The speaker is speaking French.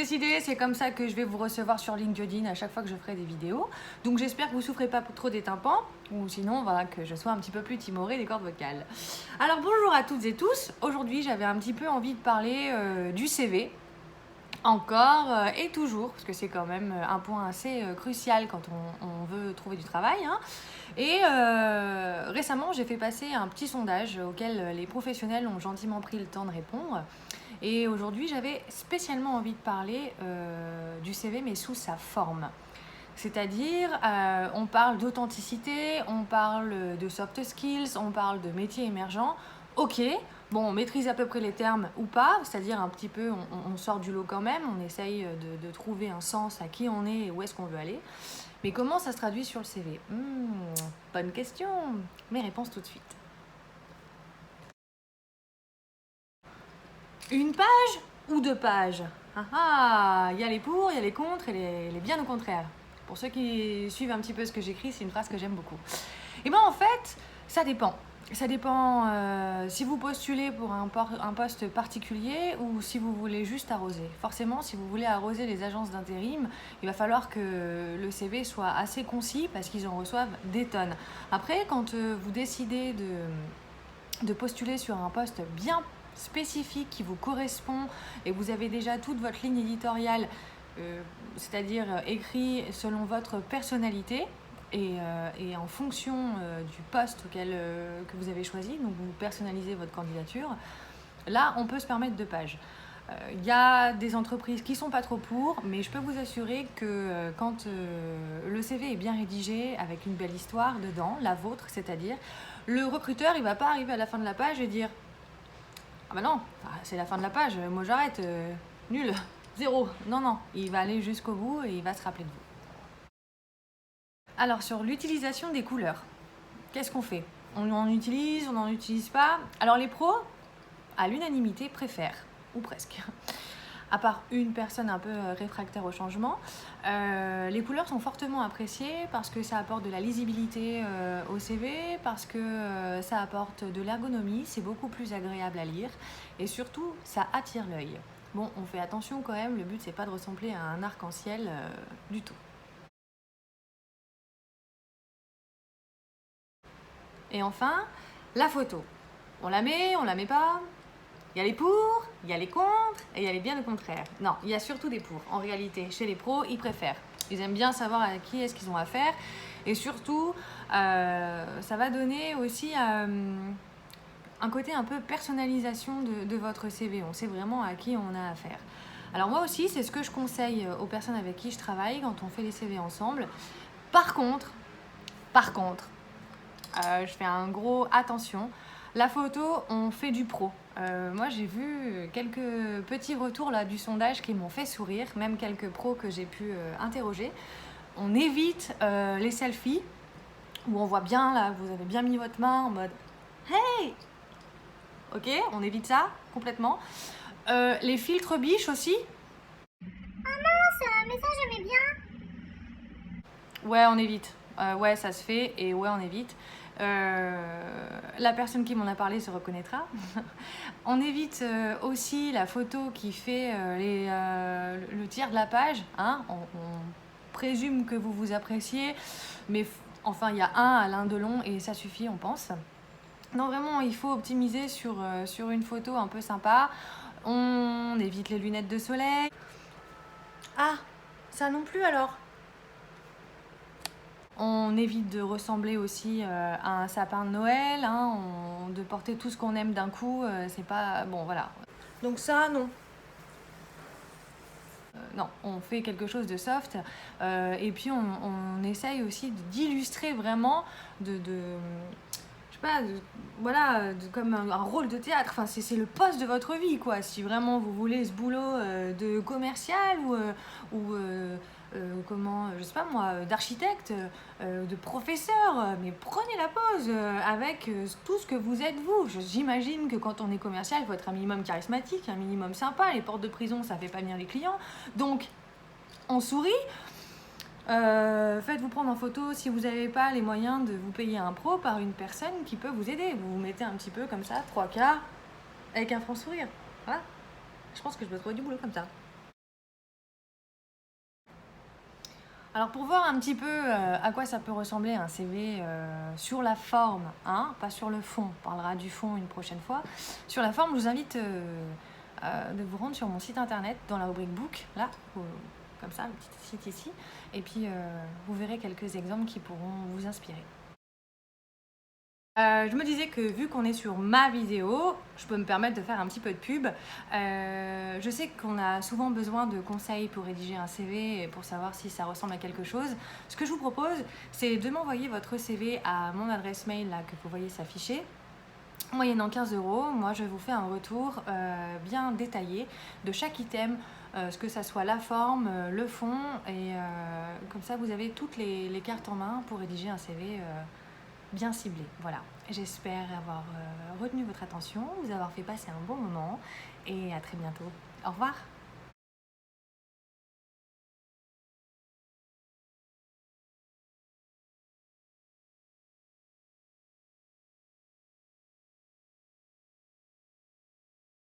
décidé, c'est comme ça que je vais vous recevoir sur LinkedIn à chaque fois que je ferai des vidéos. Donc j'espère que vous ne souffrez pas trop des tympans, ou sinon voilà, que je sois un petit peu plus timorée des cordes vocales. Alors bonjour à toutes et tous, aujourd'hui j'avais un petit peu envie de parler du CV. Encore et toujours, parce que c'est quand même un point assez crucial quand on veut trouver du travail. Hein. Et récemment, j'ai fait passer un petit sondage auquel les professionnels ont gentiment pris le temps de répondre. Et aujourd'hui, j'avais spécialement envie de parler du CV, mais sous sa forme. C'est-à-dire, on parle d'authenticité, on parle de soft skills, on parle de métiers émergents. Ok, bon, on maîtrise à peu près les termes ou pas, c'est-à-dire un petit peu, on sort du lot quand même, on essaye de trouver un sens à qui on est et où est-ce qu'on veut aller. Mais comment ça se traduit sur le CV? Bonne question, mes réponses tout de suite. Une page ou deux pages? Il y a les pour, il y a les contre et les bien au contraire. Pour ceux qui suivent un petit peu ce que j'écris, c'est une phrase que j'aime beaucoup. Et bien en fait, ça dépend. Ça dépend si vous postulez pour un poste particulier ou si vous voulez juste arroser. Forcément, si vous voulez arroser les agences d'intérim, il va falloir que le CV soit assez concis parce qu'ils en reçoivent des tonnes. Après, quand vous décidez de postuler sur un poste bien spécifique qui vous correspond et vous avez déjà toute votre ligne éditoriale, c'est-à-dire écrit selon votre personnalité, et en fonction du poste que vous avez choisi, donc vous personnalisez votre candidature, là on peut se permettre 2 pages. Il y a des entreprises qui sont pas trop pour, mais je peux vous assurer que quand le CV est bien rédigé, avec une belle histoire dedans, la vôtre, c'est-à-dire, le recruteur il va pas arriver à la fin de la page et dire « Ah bah non, c'est la fin de la page, moi j'arrête, nul, 0 ». Non, non, il va aller jusqu'au bout et il va se rappeler de vous. Alors sur l'utilisation des couleurs, qu'est-ce qu'on fait? On en utilise, on n'en utilise pas? Alors les pros, à l'unanimité, préfèrent, ou presque. À part une personne un peu réfractaire au changement, les couleurs sont fortement appréciées parce que ça apporte de la lisibilité au CV, parce que ça apporte de l'ergonomie, c'est beaucoup plus agréable à lire et surtout ça attire l'œil. Bon, on fait attention quand même, le but c'est pas de ressembler à un arc-en-ciel du tout. Et enfin, la photo. On la met pas. Il y a les pour, il y a les contre et il y a les bien au contraire. Non, il y a surtout des pour. En réalité, chez les pros, ils préfèrent. Ils aiment bien savoir à qui est-ce qu'ils ont affaire. Et surtout, ça va donner aussi un côté un peu personnalisation de votre CV. On sait vraiment à qui on a affaire. Alors moi aussi, c'est ce que je conseille aux personnes avec qui je travaille quand on fait les CV ensemble. Par contre, je fais un gros attention. La photo, on fait du pro. Moi, j'ai vu quelques petits retours là, du sondage qui m'ont fait sourire, même quelques pros que j'ai pu interroger. On évite les selfies où on voit bien, là, vous avez bien mis votre main en mode « Hey !» Ok, on évite ça complètement. Les filtres biches aussi. Mais ça j'aimais bien. Ouais, on évite. Ouais, ça se fait et ouais, on évite. La personne qui m'en a parlé se reconnaîtra. On évite aussi la photo qui fait le tiers de la page. Hein. On présume que vous vous appréciez, mais enfin, il y a un Alain Delon et ça suffit, on pense. Non, vraiment, il faut optimiser sur une photo un peu sympa. On évite les lunettes de soleil. Ah, ça non plus alors. On évite de ressembler aussi à un sapin de Noël, hein, de porter tout ce qu'on aime d'un coup, c'est pas... Bon, voilà. Donc ça, non. Non, on fait quelque chose de soft et puis on essaye aussi d'illustrer vraiment je sais pas, comme un rôle de théâtre. Enfin, c'est le poste de votre vie, quoi. Si vraiment vous voulez ce boulot de commercial ou je sais pas moi, d'architecte, de professeur, mais prenez la pause avec tout ce que vous êtes vous. J'imagine que quand on est commercial, il faut être un minimum charismatique, un minimum sympa. Les portes de prison, ça fait pas bien les clients. Donc, on sourit. Faites-vous prendre en photo si vous n'avez pas les moyens de vous payer un pro par une personne qui peut vous aider. Vous vous mettez un petit peu comme ça, 3 quarts, avec un franc sourire. Voilà. Je pense que je peux trouver du boulot comme ça. Alors pour voir un petit peu à quoi ça peut ressembler un CV sur la forme, hein, pas sur le fond, on parlera du fond une prochaine fois. Sur la forme, je vous invite de vous rendre sur mon site internet dans la rubrique Book, là, comme ça, le petit site ici, et puis vous verrez quelques exemples qui pourront vous inspirer. Je me disais que vu qu'on est sur ma vidéo, je peux me permettre de faire un petit peu de pub. Je sais qu'on a souvent besoin de conseils pour rédiger un CV et pour savoir si ça ressemble à quelque chose. Ce que je vous propose, c'est de m'envoyer votre CV à mon adresse mail là, que vous voyez s'afficher. Moyennant 15 €, moi je vous fais un retour bien détaillé de chaque item, ce que ça soit la forme, le fond, et comme ça vous avez toutes les cartes en main pour rédiger un CV bien ciblé. Voilà, j'espère avoir retenu votre attention, vous avoir fait passer un bon moment et à très bientôt. Au revoir.